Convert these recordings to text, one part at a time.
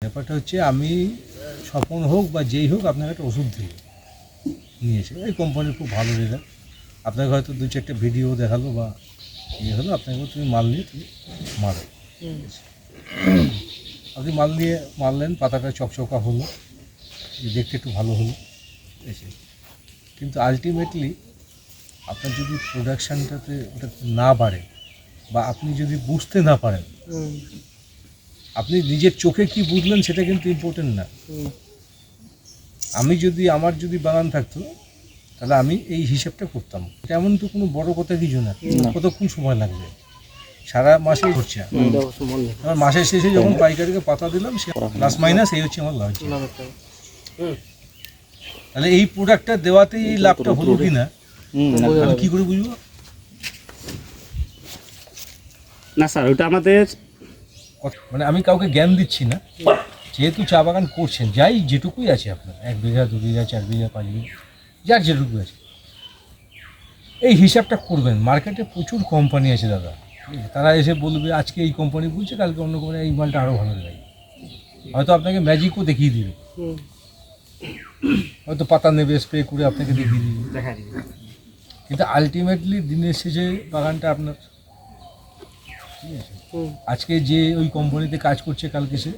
ব্যাপারটা হচ্ছে আমি স্বপন হোক বা যেই হোক আপনাকে একটা ওষুধ দিই নিয়েছে এই কোম্পানির খুব ভালো রেজাল্ট। আপনাকে হয়তো দু চারটে ভিডিও দেখালো বা ইয়ে হলো, আপনাকে তুমি মাল নিয়ে তুমি মারো। আপনি মাল নিয়ে মারলেন, পাতাটা চকচকা হলো, দেখতে একটু ভালো হলো, ঠিক আছে। কিন্তু আলটিমেটলি আপনার যদি প্রোডাকশানটাতে ওটা না বাড়ে বা আপনি যদি বুঝতে না পারেন, আপনি নিজের চোখে কি বুঝলেন সেটা কিন্তু ইম্পর্টেন্ট না। আমার যদি বাগান থাকতো তাহলে আমি এই হিসাবটা করতাম। তেমন তো কোনো বড় কথা কিছু না, কতক্ষণ সময় লাগবে, সারা মাসে ঘুরছে। আমার মাসের শেষে যখন পাইকারিকে পাতা দিলাম সে প্লাস মাইনাস এই হচ্ছে আমার লাভ। তাহলে এই প্রোডাক্টটা দেওয়াতেই এই লাভটা হলো কি না আমি কী করে বুঝবো? না স্যার, ওটা আমাদের মানে আমি কাউকে জ্ঞান দিচ্ছি না, যেহেতু চা বাগান করছেন, যাই যেটুকুই আছে আপনার 1 বিঘা 2 বিঘা 4 বিঘা 5 বিঘা যার যেটুকু আছে এই হিসাবটা করবেন। মার্কেটে প্রচুর কোম্পানি আছে দাদা, তারা এসে বলবে আজকে এই কোম্পানি বলছে, কালকে অন্য কোম্পানি এই মালটা আরও ভালো লাগে, হয়তো আপনাকে ম্যাজিকও দেখিয়ে দিবে, হয়তো পাতা নেবে স্প্রে করে আপনাকে দেখিয়ে দিবে, কিন্তু আলটিমেটলি দিনের শেষে বাগানটা আপনার, ঠিক আছে। আজকে যে ওই কোম্পানিতে কাজ করছে কালকে সে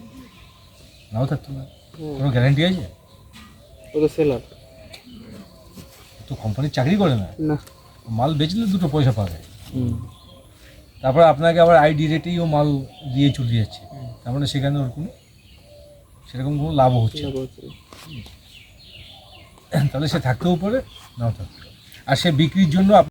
নাও থাকতো না, কোনো গ্যারান্টি আছে? তো কোম্পানির চাকরি করে না, মাল বেচলে দুটো পয়সা পাবে, তারপরে আপনাকে আবার আইডি রেটেই ও মাল দিয়ে চলে যাচ্ছে, তার মানে সেখানে ওর কোনো সেরকম কোনো লাভও হচ্ছে না। তাহলে সে থাকতেও পারে নাও থাকতে পারে, আর সে বিক্রির জন্য